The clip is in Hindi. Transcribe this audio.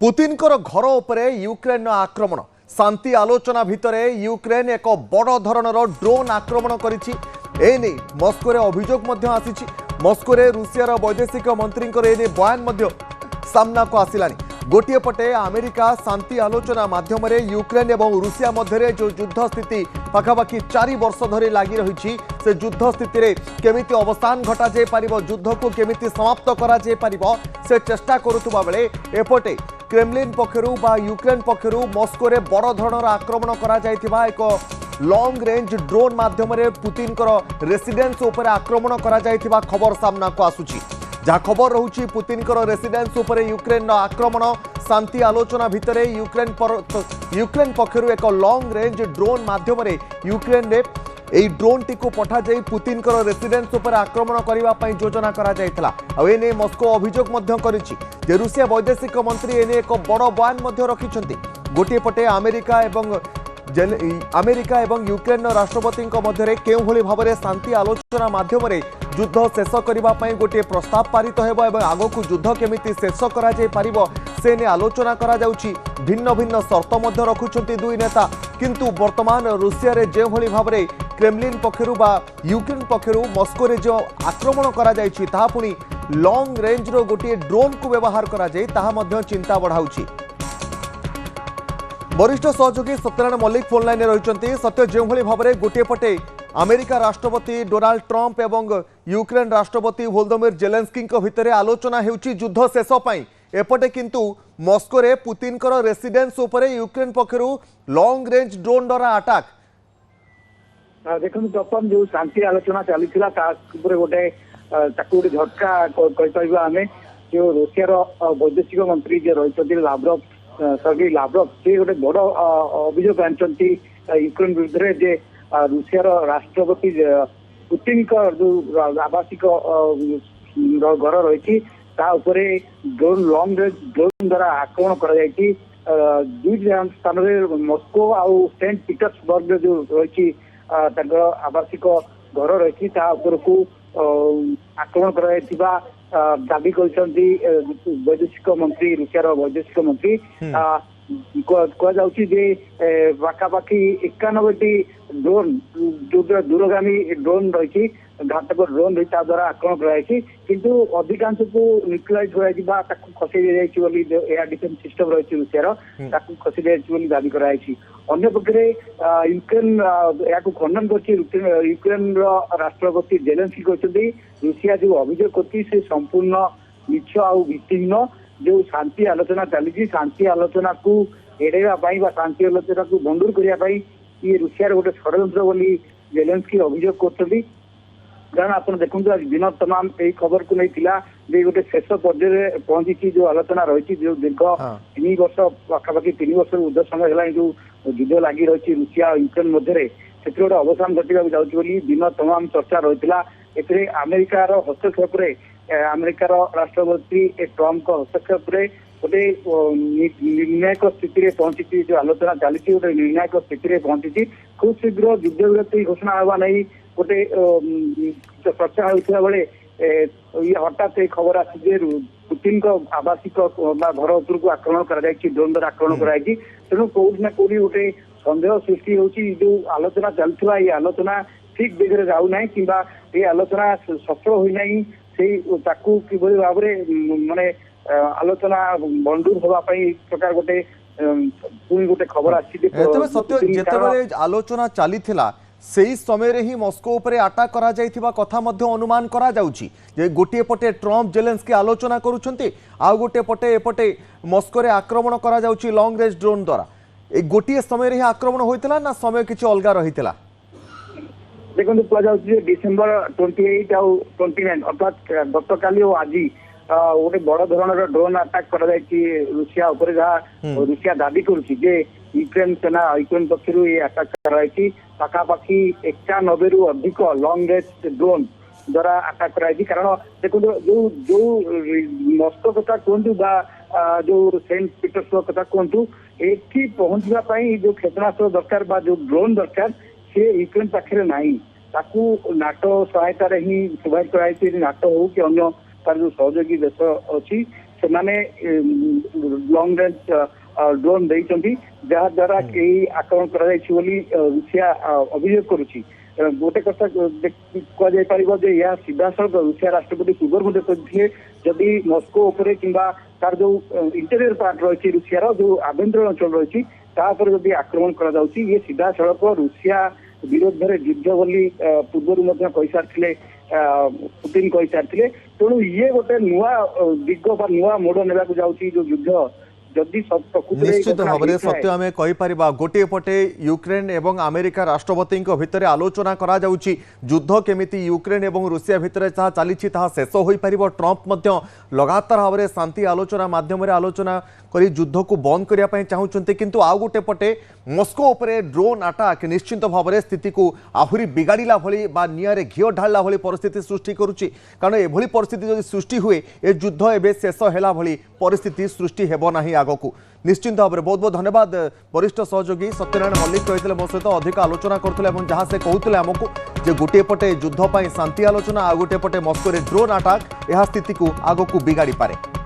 पुतिनकर घर उपरे यूक्रेन आक्रमण शांति आलोचना भितर यूक्रेन एक बड़ धरणर ड्रोन आक्रमण करिछि। एने मस्को अभियोग आसी मस्को रूसियार वैदेशिक मंत्री एने बयान सामना को आसिलानी। गोटे पटे अमेरिका शांति आलोचना माध्यम यूक्रेन और रूसिया मध्य जो युद्ध स्थिति पाखापाखि 4 वर्ष धरी लगी रही से युद्ध स्थिति केमिति अवसान घटा जाय पारिबो, युद्ध को केमिति समाप्त करा जाय पारिबो से चेष्टा करुवा बेले एपटे क्रेमलिन पक्षरु बा यूक्रेन पक्षरु मस्को रे बड़ धरणर आक्रमण करा जायथिबा एक लॉन्ग रेंज ड्रोन माध्यम पुतिनकर रेसिडेंस उपर आक्रमण करा जायथिबा खबर सामना को आसुची। जहाँ खबर रहुची पुतिनकर रेसिडेंस उपर यूक्रेन आक्रमण शांति आलोचना भितर यूक्रेन पक्षरु एक लॉन्ग रेंज ड्रोन माध्यम यूक्रेन रे एई ड्रोन टी को पठा जाई पुतिनकर रेसिडेंस उपर आक्रमण करबा पई योजना करा जायतला। आ एने मस्को अभियोग मध्य करिछि जे रूसिया वैदेशिक मंत्री एने एक बड़ बयान मध्य रखिछन्ति। गोटे पटे अमेरिका एवं यूक्रेन राष्ट्रपति मध्य केउ भली भाबरे शांति आलोचना माध्यम युद्ध शेष करने गोटे प्रस्ताव पारित होबो एवं आगो युद्ध केमिति शेष करा जाय पारिबो से ने आलोचना करा जाउछि। भिन्न भिन्न शर्त मध्य रखुछन्ति दुई नेता, किंतु वर्तमान रूसिया रे जे भली भाबरे क्रेमलिन पक्षरु बा यूक्रेन पक्षरु मस्को रे जो आक्रमण करा जायछि ताहा पुनी लॉन्ग रेंज रो गोटे ड्रोन को व्यवहार करा जाय ताहा मध्य चिंता बढ़ाउछि। वरिष्ठ सहयोगी सत्यनारायण मल्लिक फोन लाइन रही। सत्य जो भाव में गोटे पटे अमेरिका राष्ट्रपति डोनाल्ड ट्रंप एवं यूक्रेन राष्ट्रपति वोलोदिमिर जेलेंस्की भितर आलोचना होउछि युद्ध शेष पई, एपटे किंतु मस्को रे पुतिनकर रेसिडेंस उपरे यूक्रेन पक्षरु लॉन्ग रेंज ड्रोन द्वारा अटैक। देखो प्रथम जो शांति आलोचना चली गोटे झटका कह आम जो रूसियार वैदेशिक मंत्री जो रही लाव्रोव सर्गेई लाव्रोव से गोटे बड़ अभियोग आनी यूक्रेन विरुद्ध जे रूसियार राष्ट्रपति पुतिन जो आवासिक घर रही ड्रोन लॉन्ग रेंज ड्रोन द्वारा आक्रमण कर दुई स्थान में मस्को आउ सेंट पीटर्सबर्ग जो रही आवासिक घर रही को आक्रमण कर दाबी करछन्ती वैदेशिक मंत्री रूसियार वैदेशिक मंत्री कहुच्छी पाखापाखि 91टी ड्रोन जो दूरगामी ड्रोन रही घातक ड्रोन रही द्वारा आक्रमण कराई किंतु अधिकांश को न्यूट्रलाइज हो खसई एयर डिफेंस सिस्टम रही रूसियार खसई जाइए दाबी कराई। अन्य पक्षे यूक्रेन या खंडन कर यूक्रेन राष्ट्रपति जेलेंस्की कहते रूसिया जो अभियोग करती से संपूर्ण मिछ आउ भित्तिहीन जो शांति आलोचना चली शांति आलोचना को एड़ाई शांति आलोचना को बंदूर करने ये रूसियार गोटे षड्यंत्र बोली जेलेंस्की अभियोग करते। कारण आप देखो आज दिन तमाम यही खबर को नहीं गोटे शेष पर्यायर पहुंची जो आलोचना रही जो दीर्घ 3 वर्ष पाखापाखि 3 वर्ष ऊर्ध समय है जो युद्ध लगी रही रूसिया यूक्रेन मध्य से गोटे अवसान घटा जाऊँगी दिन तमाम चर्चा रही है। अमेरिकार हस्तक्षेप अमेरिकार राष्ट्रपति ट्रंप हस्तक्षेप गोटे निर्णायक स्थिति पहुंची जो आलोचना चली गोटे निर्णायक स्थिति पहुंची खूब शीघ्र युद्ध विरति घोषणा होगा नहीं गोटे चर्चा होता बेले ये हठात खबर आसी पुतिन आवासिक घर उपर को आक्रमण कर ड्रोन द्वारा आक्रमण कराई तेणु कौटी ना कौटी गोटे सन्देह सृष्टि होची जो आलोचना चलता ये आलोचना ठीक दिगरे जाऊना कि ये आलोचना सफल होना कि भाव माने आलोचना बंदूर होगापी प्रकार गोटे पुणी गोटे खबर आसी आलोचना चली सेही समय रे ही मस्को उपरे अटैक करा जायथिबा कथा मध्य अनुमान करा जाउची जे गोटे पटे ट्रंप जेलेंस्की आलोचना करूछंती आ गोटे पटे एपटे मस्को रे आक्रमण करा जाउची लॉन्ग रेंज ड्रोन द्वारा ए गोटे समय रे ही आक्रमण होइतला ना समय किछि अलगा रहितला। देखो कह डिसेम्बर 28 आउ 29 अर्थात गतकाली और आज गोटे बड़ धरणर ड्रोन अटैक कर रूसिया उपर जहाँ रूसिया दाबी करुच्ची यूक्रेन सेना यूक्रेन पक्ष ये अटैक कराई पाखापाखि 91 रु अधिक लॉन्ग रेंज ड्रोन द्वारा अटैक कराई। कारण देखो जो जो मस्को कथा कहतु जो सेंट पीटर्सबर्ग कथा कहतु ये पहुंचापी जो क्षेपणास्त्र दरकार जो ड्रोन दरकार से यूक्रेन पाखे नहीं नाटो सहायतार ही प्रोवाइड कराई नाटो हो कि अन्य तार जो सहयोगी देश अच्छी ସେମାନେ ଲଙ୍ଗ ରେଞ୍ଜ ଡ୍ରୋନ୍ ଦେଇଛନ୍ତି ଯାହା ଦ୍ୱାରା ଏହି ଆକ୍ରମଣ କରାଯାଇଛି ବୋଲି ରୁଷିଆ ଅଭିଯୋଗ କରୁଛି। ଗୋଟେ କଥା କୁହାଯାଇ ପାରିବ ଯେ ଏହା ସିଧାସଳଖ ରୁଷିଆ ରାଷ୍ଟ୍ରପତି ପୂର୍ବରୁ ମଧ୍ୟ କହିଥିଲେ ଯଦି ମସ୍କୋ ଉପରେ କିମ୍ବା ତାର ଯୋଉ ଇଣ୍ଟେରିୟର ପାର୍ଟ ରହିଛି ରୁଷିଆର ଯୋଉ ଆଭ୍ୟନ୍ତରୀଣ ଅଞ୍ଚଳ ରହିଛି ତା ଉପରେ ଯଦି ଆକ୍ରମଣ କରାଯାଉଛି ଇଏ ସିଧାସଳଖ ରୁଷିଆ ବିରୋଧରେ ଯୁଦ୍ଧ ବୋଲି ପୂର୍ବରୁ ମଧ୍ୟ କହିସାରିଥିଲେ ପୁତିନ କହିସାରିଥିଲେ। ତେଣୁ ଇଏ ଗୋଟେ ନୂଆ ଦିଗ ବା ନୂଆ ମୋଡ ନେବାକୁ ଯାଉଛି ଯୋଉ ଯୁଦ୍ଧ ଯଦି निश्चित भाव में सत्य आम कहीपर गोटे पटे यूक्रेन एवं अमेरिका राष्ट्रपति भितर आलोचना करा जाउची युद्ध केमिति यूक्रेन एवं रूसिया भितर जहाँ चली शेष हो पार। ट्रंप लगातार भाव में शांति आलोचना माध्यम आलोचना करी युद्ध को बंद करने चाहते किंतु आउ गोटे पटे मस्को उपरे ड्रोन अटैक निश्चित भाव में स्थिति को आहुरी बिगाड़ा भली बा निआरे घीओ ढाला भली परिस्थिति सृष्टि करुच्ची। कारण एभली परिस्थिति जदि सृष्टि हुए ए युद्ध एवं शेष है भली परिस्थिति सृष्टि हेब नाही आगकू। निश्चित भाव में बहुत बहुत धन्यवाद वरिष्ठ सहयोगी सत्यनारायण मल्लिक कहते मो सहित अधिक आलोचना करते जहाँ से कहते आमको जे गोटे पटे युद्ध शांति आलोचना आ गोटे पटे मस्को ड्रोन अटैक यह स्थिति को आगकू बिगाड़ी पारे।